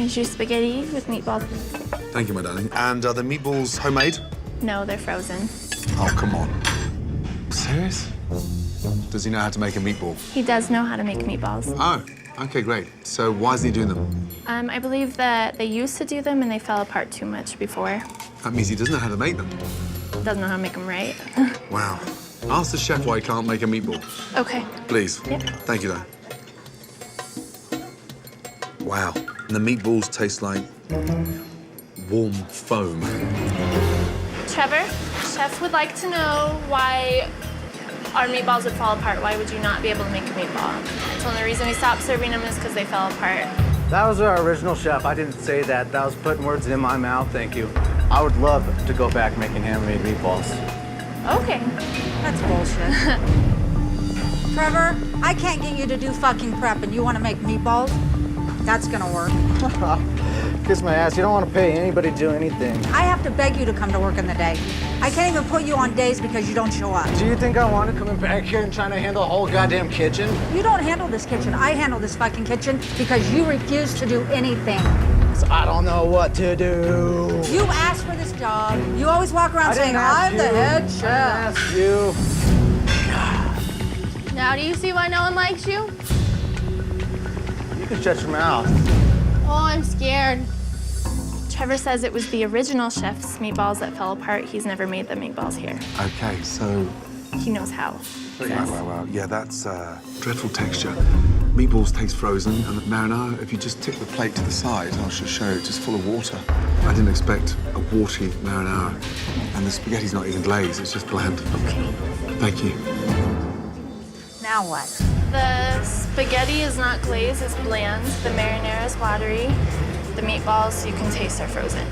Here's your spaghetti with meatballs. Thank you, my darling. And are the meatballs homemade? No, they're frozen. Oh, come on. Serious? Does he know how to make a meatball? He does know how to make meatballs. Oh, okay, great. So why isn't he doing them? I believe that they used to do them and they fell apart too much before. That means he doesn't know how to make them. Doesn't know how to make them right. Wow. Ask the chef why he can't make a meatball. Okay. Please. Yep. Thank you, though. Wow. And the meatballs taste like warm foam. Trevor, chef would like to know why our meatballs would fall apart. Why would you not be able to make a meatball? So the only reason we stopped serving them is because they fell apart. That was our original chef. I didn't say that. That was putting words in my mouth. Thank you. I would love to go back making handmade meatballs. Okay. That's bullshit. Trevor, I can't get you to do fucking prep and you want to make meatballs? That's gonna work. Kiss my ass. You don't want to pay anybody to do anything. I have to beg you to come to work in the day. I can't even put you on days because you don't show up. Do you think I want to come back here and trying to handle a whole goddamn kitchen? You don't handle this kitchen. I handle this fucking kitchen because you refuse to do anything. I don't know what to do. You asked for this job. You always walk around saying, I'm the head chef. I asked you. Now do you see why no one likes you? You can shut your mouth. Oh, I'm scared. Trevor says it was the original chef's meatballs that fell apart. He's never made the meatballs here. Okay, so... He knows how. Wow. Yeah, that's dreadful texture. Meatballs taste frozen, and the marinara, if you just tip the plate to the side, I'll just show it, just full of water. I didn't expect a watery marinara. And the spaghetti's not even glazed, it's just bland. Okay. Thank you. Now what? The spaghetti is not glazed, it's bland. The marinara is watery. The meatballs, you can taste, are frozen.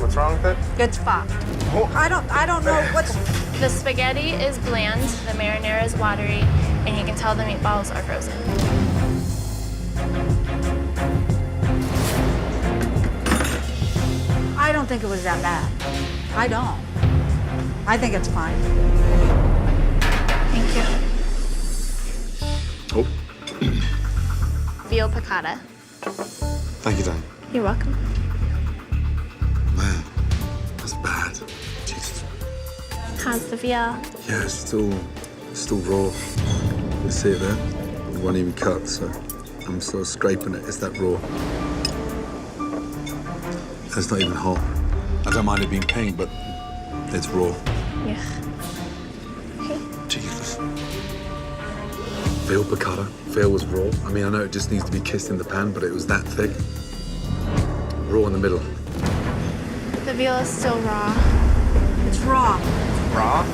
What's wrong with it? Good spot. Oh. I don't know what's... The spaghetti is bland, the marinara is watery, and you can tell the meatballs are frozen. I don't think it was that bad. I don't. I think it's fine. Thank you. Oh. Veal piccata. Thank you, Dan. You're welcome. Man, that's bad. Jesus. How's the veal? Yeah, it's still raw. You see it there? It wasn't even cut, so I'm sort of scraping it. It's that raw. It's not even hot. I don't mind it being pink, but it's raw. Yeah. Okay. Jesus. Veal piccata. Veal was raw. I mean, I know it just needs to be kissed in the pan, but it was that thick. Raw in the middle. The veal is still raw. It's raw. Raw?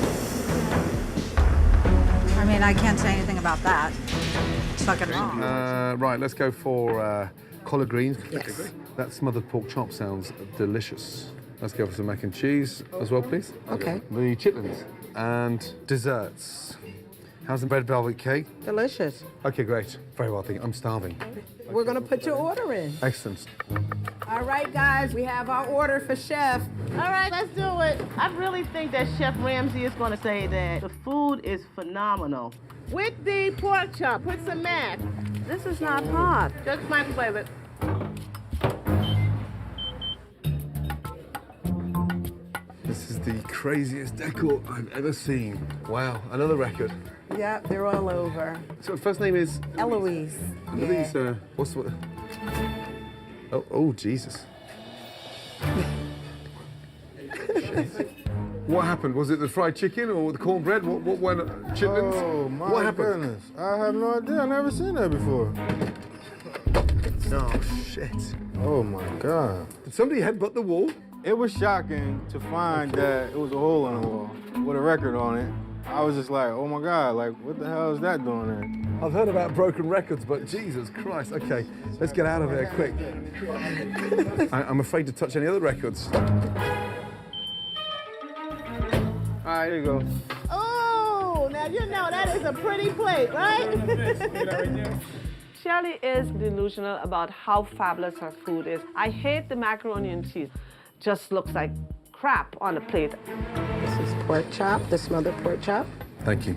I mean, I can't say anything about that. It's fucking raw. Right, let's go for collard greens. Yes. That smothered pork chop sounds delicious. Let's go for some mac and cheese as well, please. Okay. The chitlins. And desserts. How's the red velvet cake? Delicious. Okay, great. Very well, thank you. I'm starving. We're gonna put your order in. Excellent. All right, guys, we have our order for Chef. All right, let's do it. I really think that Chef Ramsay is going to say that the food is phenomenal. With the pork chop, put some mash. This is not hot. Just microwave it. This is the craziest decor I've ever seen. Wow, another record. Yeah, they're all over. So the first name is? Eloise. Eloise, what's the... Oh, Jesus. Shit. What happened? Was it the fried chicken or the cornbread? What went? Chitlins? Oh, my what happened? goodness. I have no idea. I've never seen that before. Oh, shit. Oh, my God. Did somebody headbutt the wall? It was shocking to find that it was a hole in the wall with a record on it. I was just like, oh, my God, like, what the hell is that doing there? I've heard about broken records, but Jesus Christ. Okay, let's get out of here quick. I'm afraid to touch any other records. All right, here you go. Oh, now you know that is a pretty plate, right? Shirley is delusional about how fabulous her food is. I hate the macaroni and cheese. Just looks like crap on a plate. This is pork chop, the smothered pork chop. Thank you.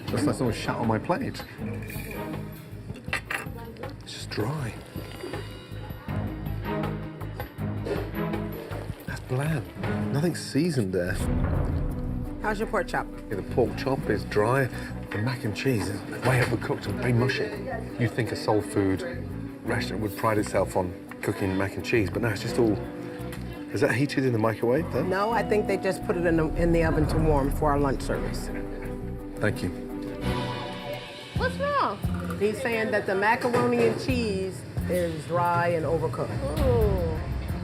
Just like someone shat on my plate. dry. That's bland. Nothing seasoned there. How's your pork chop? Yeah, the pork chop is dry. The mac and cheese is way overcooked and very mushy. You'd think a soul food restaurant would pride itself on cooking mac and cheese, but no, it's just all... Is that heated in the microwave, though? No, I think they just put it in the oven to warm for our lunch service. Thank you. What's wrong? He's saying that the macaroni and cheese is dry and overcooked. Oh,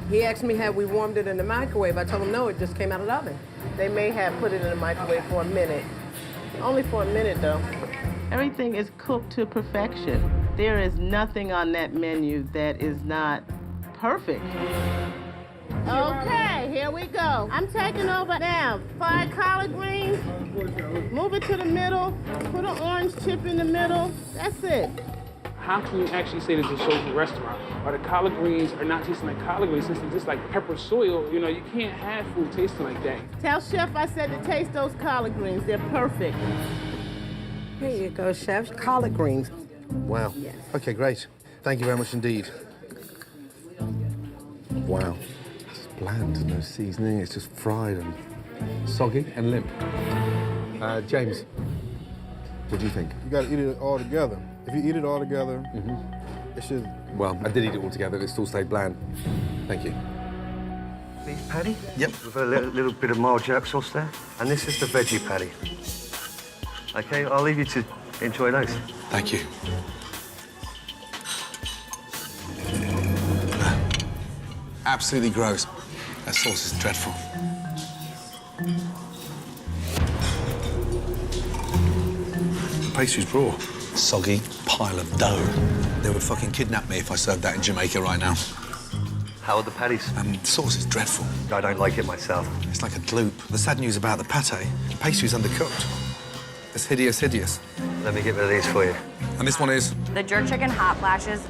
He asked me, have we warmed it in the microwave? I told him, no, it just came out of the oven. they may have put it in the microwave for a minute. Only for a minute, though. Everything is cooked to perfection. There is nothing on that menu that is not perfect. Okay, here we go. I'm taking over now. Fried collard greens. Move it to the middle. Put an orange chip in the middle. That's it. How can you actually say this is a soulful restaurant? Or the collard greens are not tasting like collard greens, since they're just like pepper soil. You know, you can't have food tasting like that. Tell Chef I said to taste those collard greens. They're perfect. Here you go, Chef. Collard greens. Wow. Yes. Okay, great. Thank you very much indeed. Wow. It's bland, no seasoning. It's just fried and soggy and limp. James, what do you think? You gotta eat it all together. If you eat it all together, it should... Well, I did eat it all together. It still stayed bland. Thank you. Beef patty? Yep. With a little bit of mild jerk sauce there. And this is the veggie patty. Okay, I'll leave you to enjoy those. Thank you. Absolutely gross. That sauce is dreadful. The pastry's raw. Soggy pile of dough. They would fucking kidnap me if I served that in Jamaica right now. How are the patties? The sauce is dreadful. I don't like it myself. It's like a gloop. The sad news about the pate, the pastry's undercooked. It's hideous, hideous. Let me get rid of these for you. And this one is? The jerk chicken hot flashes.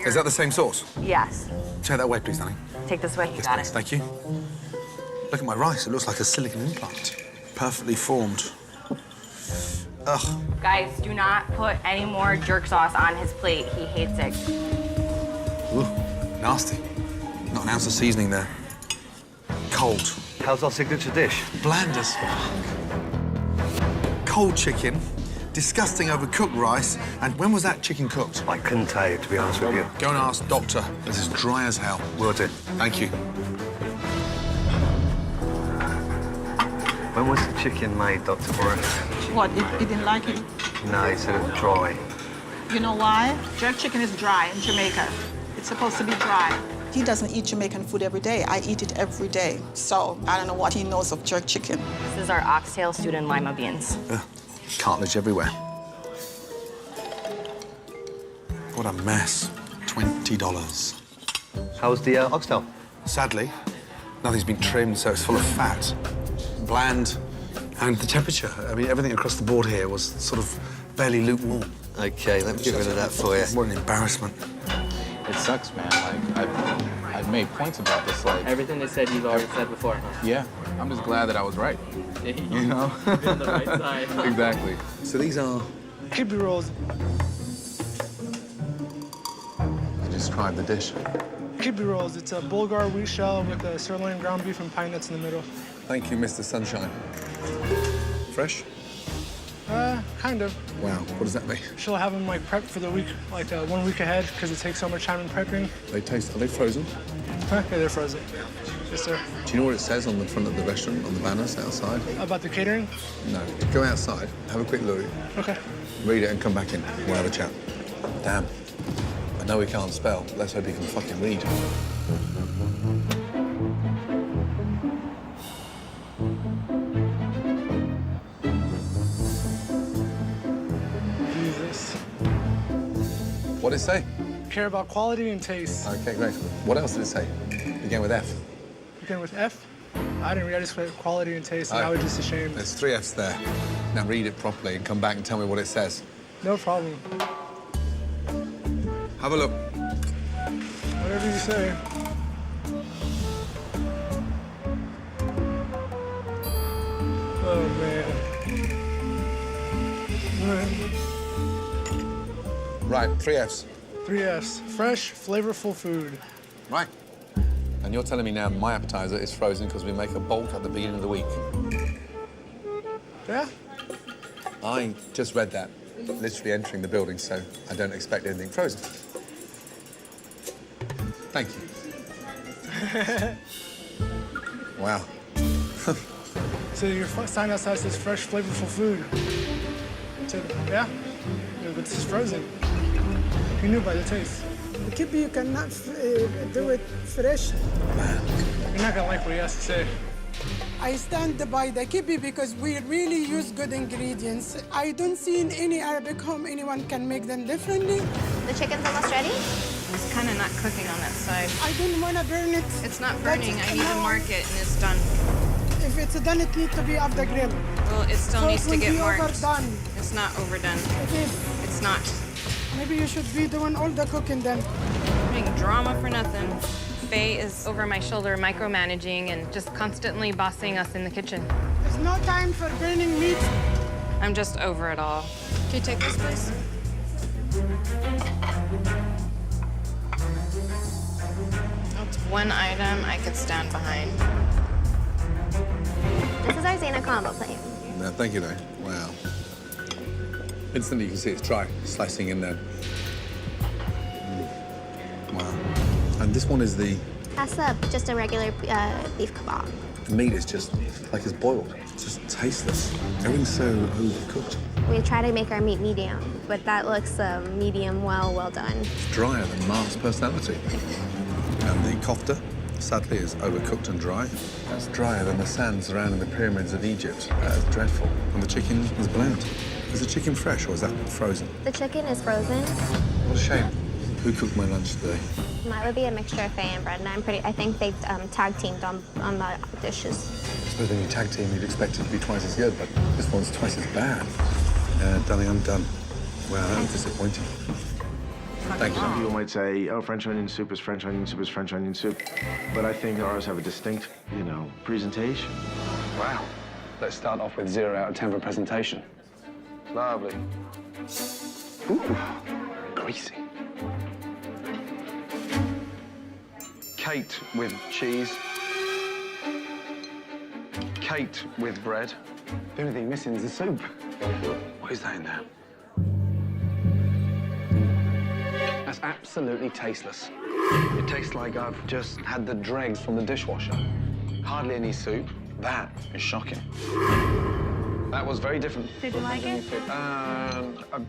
Is that the same sauce? Yes. Take that away, please, Danny. Take this away. You got it. Thank you. Look at my rice. It looks like a silicone implant. Perfectly formed. Ugh. Guys, do not put any more jerk sauce on his plate. He hates it. Ooh, nasty. Not an ounce of seasoning there. Cold. How's our signature dish? Bland as fuck. Cold chicken, disgusting overcooked rice, and when was that chicken cooked? I couldn't tell you, to be honest with you. Go and ask Doctor. This is dry as hell. Will do. Thank you. When was the chicken made, Dr. Boris? What, you didn't like it? No, he said it was dry. You know why? Jerk chicken is dry in Jamaica. It's supposed to be dry. He doesn't eat Jamaican food every day. I eat it every day. So I don't know what he knows of jerk chicken. This is our oxtail stewed in lima beans. Cartilage everywhere. What a mess. $20. How's the oxtail? Sadly, nothing's been trimmed, so it's full of fat. Bland. And the temperature. I mean, everything across the board here was sort of barely lukewarm. Okay, let me get rid of that for you. What an embarrassment. It sucks, man. Like, I've made points about this. Like everything they said, you've already said before, huh? Yeah, I'm just glad that I was right. You know? You've been on the right side. Exactly. So these are kibbe rolls. Describe the dish. Kibbe rolls. It's a Bulgar wheat shell with a sirloin ground beef and pine nuts in the middle. Thank you, Mr. Sunshine. Fresh? Kind of. Wow, what does that mean? She'll have them like prepped for the week, like 1 week ahead, because it takes so much time in prepping. Are they frozen? Yeah, they're frozen. Yes, sir. Do you know what it says on the front of the restaurant, on the banners outside? About the catering? No. Go outside, have a quick look. Okay. Read it and come back in. We'll have a chat. Damn. I know he can't spell, but let's hope he can fucking read. Jesus. What did it say? Care about quality and taste. Okay, great. What else did it say? Began with F. Began with F? I didn't read it. I just read quality and taste, and I was just ashamed. There's 3 Fs there. Now read it properly and come back and tell me what it says. No problem. Have a look. Whatever you say. Oh, man. Right, 3 Fs. 3 Fs. Fresh, flavorful food. Right. And you're telling me now my appetizer is frozen because we make a bulk at the beginning of the week. Yeah? I just read that, literally entering the building, so I don't expect anything frozen. Thank you. Wow. So your sign outside says fresh, flavorful food. So, yeah? Yeah, but this is frozen. You knew by the taste. The kibbeh, you cannot do it fresh. You're not gonna like what he has to say. I stand by the kibbeh because we really use good ingredients. I don't see in any Arabic home anyone can make them differently. The chicken's almost ready? It's kind of not cooking on that side. I don't want to burn it. It's not burning. I need to mark it, and it's done. If it's done, it needs to be off the grill. Well, it still So needs it to will get be marked. overdone. It's not overdone. It is. It's not. Maybe you should be doing all the cooking then. Doing drama for nothing. Faye is over my shoulder micromanaging and just constantly bossing us in the kitchen. There's no time for burning meat. I'm just over it all. Can you take this, please? That's one item I could stand behind. This is our Zena combo plate. No, thank you, though. Wow. Instantly, you can see it's dry, slicing in there. Wow. And this one is the That's just a regular beef kebab. meat is just like it's boiled. It's just tasteless. Everything's so overcooked. We try to make our meat medium, but that looks medium well done. It's drier than Mark's personality. And the kofta, sadly, is overcooked and dry. That's drier than the sand surrounding the pyramids of Egypt. That is dreadful. And the chicken is bland. Is the chicken fresh or is that frozen? The chicken is frozen. What a shame. Who cooked my lunch today? Mine would be a mixture of Faye and Brenda. I think they tag teamed on the dishes. I suppose when you tag team, you'd expect it to be twice as good, but this one's twice as bad. Darling, I'm done. Wow, that was disappointing. Thank you. Some people might say, oh, French onion soup is French onion soup is French onion soup. But I think ours have a distinct, presentation. Wow. Let's start off with 0 out of 10 for presentation. Lovely. Ooh, greasy. Caked with cheese. Caked with bread. The only thing missing is the soup. What is that in there? That's absolutely tasteless. It tastes like I've just had the dregs from the dishwasher. Hardly any soup. That is shocking. That was very different. Did you like it?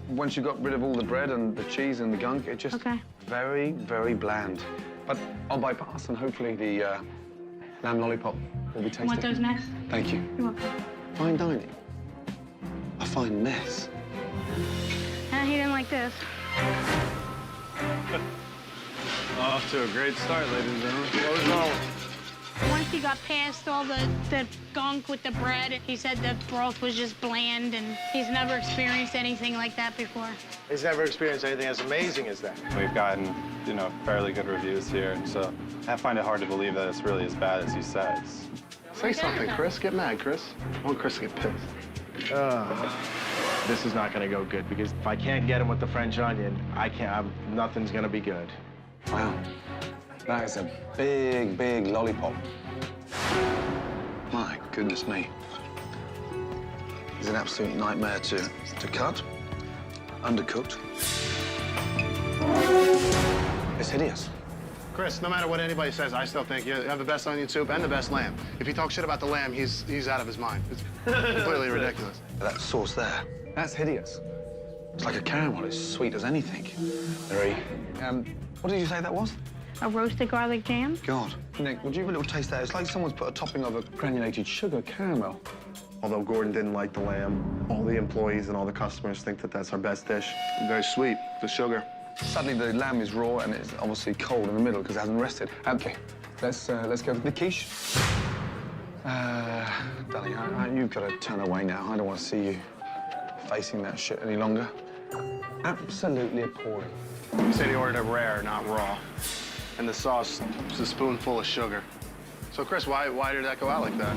Once you got rid of all the bread and the cheese and the gunk, it just very, very bland. But I'll bypass, and hopefully the lamb lollipop will be tasty. Want those next? Thank you. You're welcome. Fine dining. A fine mess. He didn't like this. Off to a great start, ladies and gentlemen. What was wrong? Once he got past all the gunk with the bread, he said the broth was just bland, and he's never experienced anything like that before. He's never experienced anything as amazing as that. We've gotten, fairly good reviews here, and so I find it hard to believe that it's really as bad as he says. Say something, Chris. Get mad, Chris. I want Chris to get pissed. This is not going to go good, because if I can't get him with the French onion, nothing's going to be good. Wow. That is a big, big lollipop. My goodness me. It's an absolute nightmare to cut. Undercooked. It's hideous. Chris, no matter what anybody says, I still think you have the best onion soup and the best lamb. If he talks shit about the lamb, he's out of his mind. It's completely ridiculous. That sauce there, that's hideous. It's like a caramel. It's sweet as anything. Very. What did you say that was? A roasted garlic jam? God. Nick, would you have a little taste that? It's like someone's put a topping of a granulated sugar caramel. Although Gordon didn't like the lamb, all the employees and all the customers think that that's our best dish. Very sweet, the sugar. Sadly, the lamb is raw and it's obviously cold in the middle because it hasn't rested. Okay, let's go for the quiche. Darling, you've got to turn away now. I don't want to see you facing that shit any longer. Absolutely appalling. You said he ordered it rare, not raw. And the sauce is a spoonful of sugar. So, Chris, why did that go out like that?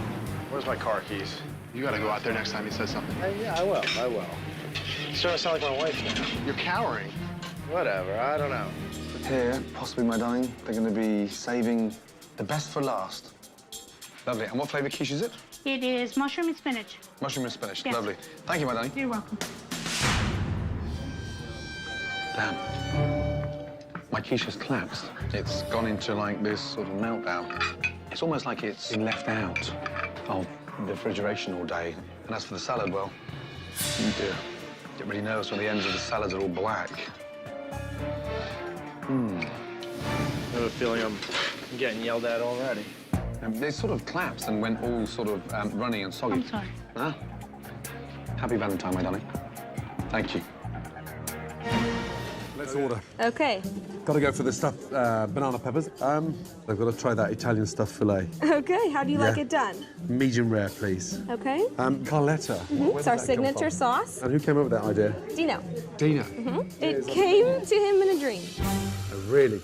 Where's my car keys? You gotta go out there next time he says something. Yeah, I will. You're starting to sound like my wife now. You're cowering. Whatever, I don't know. Here, possibly, my darling, they're going to be saving the best for last. Lovely. And what flavour quiche is it? It is mushroom and spinach. Mushroom and spinach. Yes. Lovely. Thank you, my darling. You're welcome. Damn. My quiche has collapsed. It's gone into, like, this sort of meltdown. It's almost like it's been left out of the refrigeration all day. And as for the salad, well, oh dear. Get really nervous when the ends of the salads are all black. I have a feeling I'm getting yelled at already. They sort of collapsed and went all sort of runny and soggy. I'm sorry. Huh? Happy Valentine, my darling. Thank you. Let's order. Okay. Got to go for the stuffed banana peppers. I've got to try that Italian stuffed fillet. Okay, how do you like Yeah. it done? Medium rare, please. Okay. Carletta. Where It's did our that come signature from? sauce. And who came up with that idea? Dino. Dina. It came to him in a dream. Oh, really?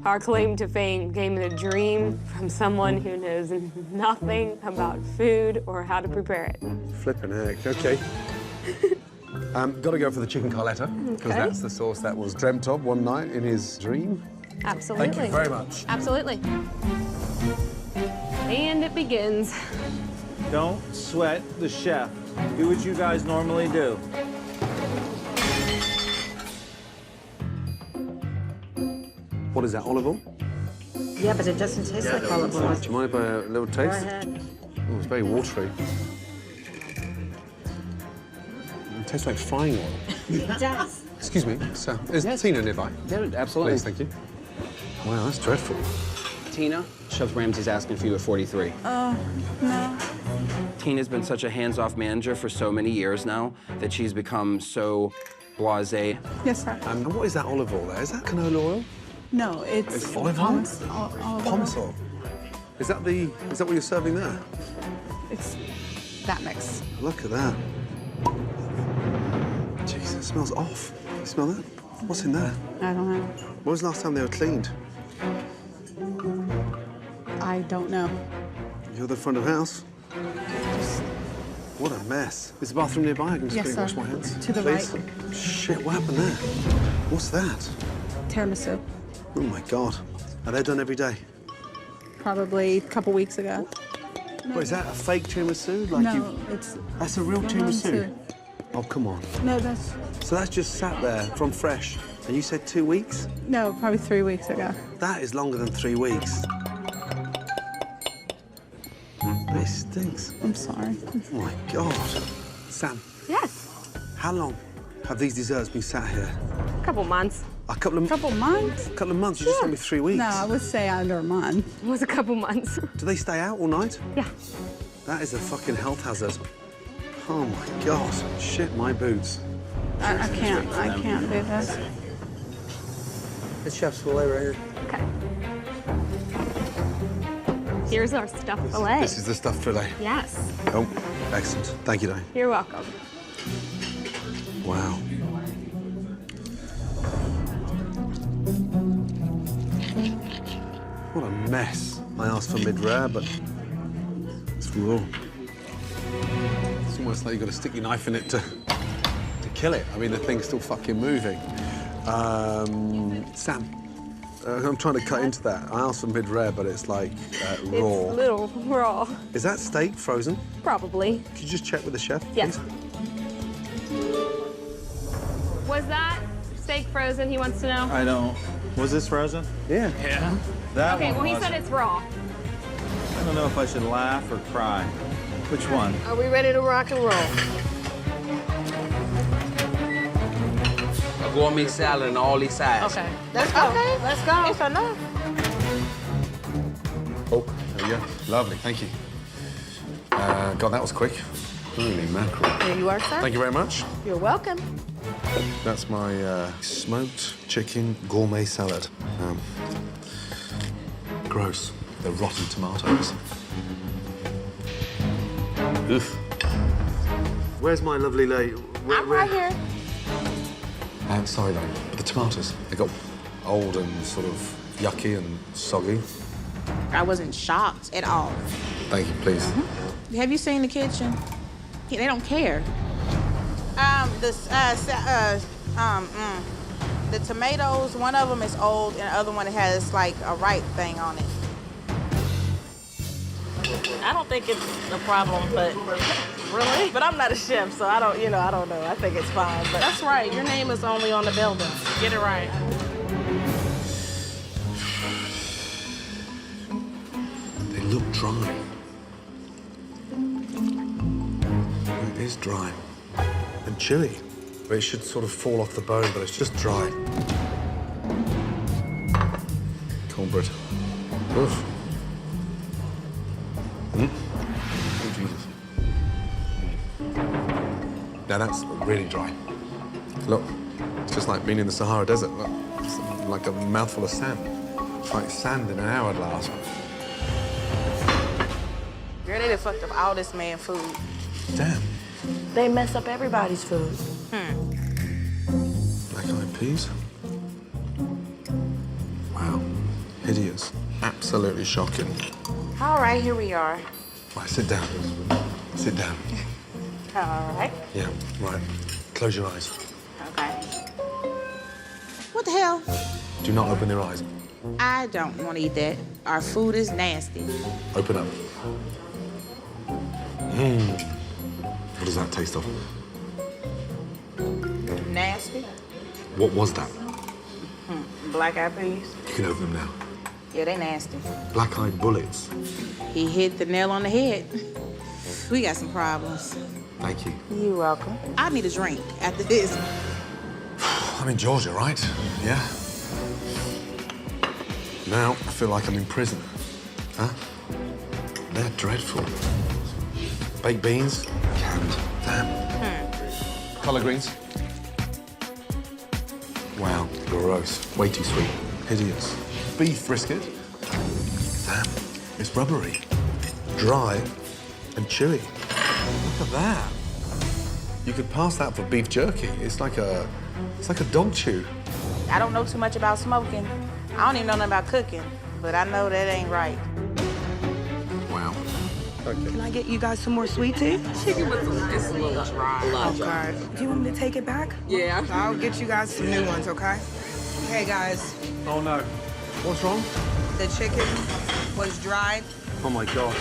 Our claim to fame came in a dream from someone who knows nothing about food or how to prepare it. Flippin' heck. Okay. Got to go for the chicken Carletta, because Okay. that's the sauce that was dreamt of one night in his dream. Absolutely. Thank you very much. Absolutely. And it begins. Don't sweat the chef. Do what you guys normally do. What is that, olive oil? Yeah, but it doesn't taste like olive oil. Do you mind if I a little taste? Go ahead. Oh, it's very watery. It tastes like frying oil. It does. Excuse me, sir. Is Tina nearby? Yeah, absolutely. Please, thank you. Wow, that's dreadful. Tina, Chef Ramsay's asking for you at 43. Oh, no. Tina's been such a hands-off manager for so many years now that she's become so blasé. Yes, sir. And what is that olive oil there? Is that canola oil? No, it's It's olive oil? pomace oil. Pomace oil. Is that what you're serving there? It's that mix. Look at that. Jeez, it smells off. You smell that? What's in there? I don't know. When was the last time they were cleaned? I don't know. You're the front of house? What a mess. Is the bathroom nearby? I can just Yes, quickly wash sir. my hands. To the please. right. Shit, what happened there? What's that? Tiramisu. Oh my God. Are they done every day? Probably a couple weeks ago. What, is that a fake tiramisu? Like No, it's... That's a real tiramisu? Oh, come on. No, that's... So that's just sat there from fresh, and you said 2 weeks? No, probably 3 weeks ago. That is longer than 3 weeks. It stinks. I'm sorry. Oh my God. Sam, Yes. how long have these desserts been sat here? A couple months. A couple of months? A couple of months? You just told me 3 weeks. No, I would say under a month. It was a couple months. Do they stay out all night? Yeah. That is a fucking health hazard. Oh my God. Shit, my boots. I can't do this. It's chef's fillet right here. Okay. Here's our stuffed fillet. This is the stuffed fillet. Yes. Oh, excellent. Thank you, Diane. You're welcome. Wow. What a mess. I asked for mid-rare, but it's raw. It's almost like you've got to stick your knife in it to kill it. I mean, the thing's still fucking moving. Sam, I'm trying to cut into that. I asked for mid-rare, but it's like raw. It's a little raw. Is that steak frozen? Probably. Could you just check with the chef, Yes. please? Was that steak frozen, he wants to know? I don't. Was this frozen? Yeah. Yeah. That Okay, one well, he was. said it's raw. I don't know if I should laugh or cry. Which one? Are we ready to rock and roll? A gourmet salad in all these sizes. Okay. Let's go. Okay. Let's go. It's enough. Oh, there we go. Lovely, thank you. God, that was quick. Holy mackerel. Here you are, sir. Thank you very much. You're welcome. That's my smoked chicken gourmet salad. Gross. They're rotten tomatoes. Oof. Where's my lovely lady? I'm right here. I'm sorry, though, but the tomatoes, they got old and sort of yucky and soggy. I wasn't shocked at all. Thank you, please. Have you seen the kitchen? They don't care. The tomatoes, one of them is old, and the other one has like a ripe thing on it. I don't think it's a problem, but really? But I'm not a chef, so I don't know. I think it's fine. But that's right. Your name is only on the building. Get it right. They look dry. It is dry and chewy. It should sort of fall off the bone, but it's just dry. Cornbread. Oof. Oh, Jesus. Now that's really dry. Look, it's just like being in the Sahara Desert. Look, it's like a mouthful of sand. It's like sand in an hourglass. Girl, they done fucked up all this man food. Damn. They mess up everybody's food. Black-eyed peas. Wow. Hideous. Absolutely shocking. All right, here we are. Right, sit down. Sit down. All right. Yeah, right. Close your eyes. Okay. What the hell? Do not open your eyes. I don't want to eat that. Our food is nasty. Open up. What does that taste of? Nasty. What was that? Black-eyed peas. You can open them now. Yeah, they nasty. Black-eyed bullets. He hit the nail on the head. We got some problems. Thank you. You're welcome. I need a drink after this. I'm in Georgia, right? Yeah. Now I feel like I'm in prison. Huh? They're dreadful. Baked beans, canned. Damn. Collard greens. Wow, gross. Way too sweet. Hideous. Beef brisket. Damn, it's rubbery. Dry and chewy. Look at that. You could pass that for beef jerky. It's like a dog chew. I don't know too much about smoking. I don't even know nothing about cooking, but I know that ain't right. Wow. Okay. Can I get you guys some more sweet tea? Chicken was a little dry. Okay. Do you want me to take it back? Yeah. I'll get you guys some new ones, okay? Hey, guys. Oh, no. What's wrong? The chicken was dried. Oh, my God.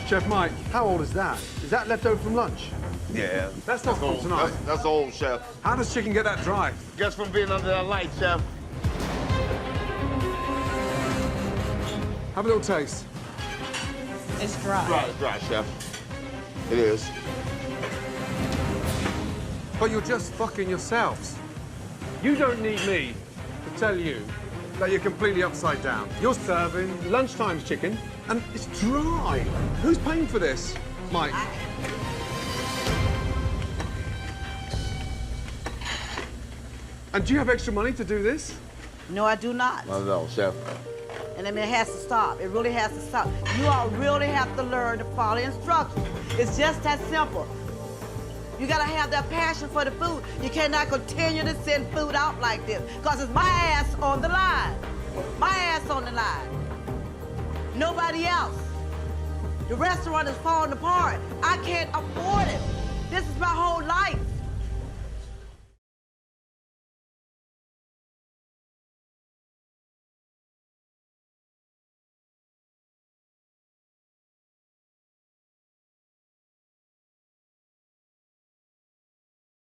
Chef Mike, how old is that? Is that left over from lunch? Yeah. That's not from tonight. That's old, Chef. How does chicken get that dry? Just from being under that light, Chef. Have a little taste. It's dry. It's dry, Chef. It is. But you're just fucking yourselves. You don't need me to tell you that you're completely upside down. You're serving lunchtime chicken, and it's dry. Who's paying for this? Mike. And do you have extra money to do this? No, I do not. Not at all, Chef. And I mean, it has to stop. It really has to stop. You all really have to learn to follow instructions. It's just that simple. You gotta have that passion for the food. You cannot continue to send food out like this, because it's my ass on the line. My ass on the line. Nobody else. The restaurant is falling apart. I can't afford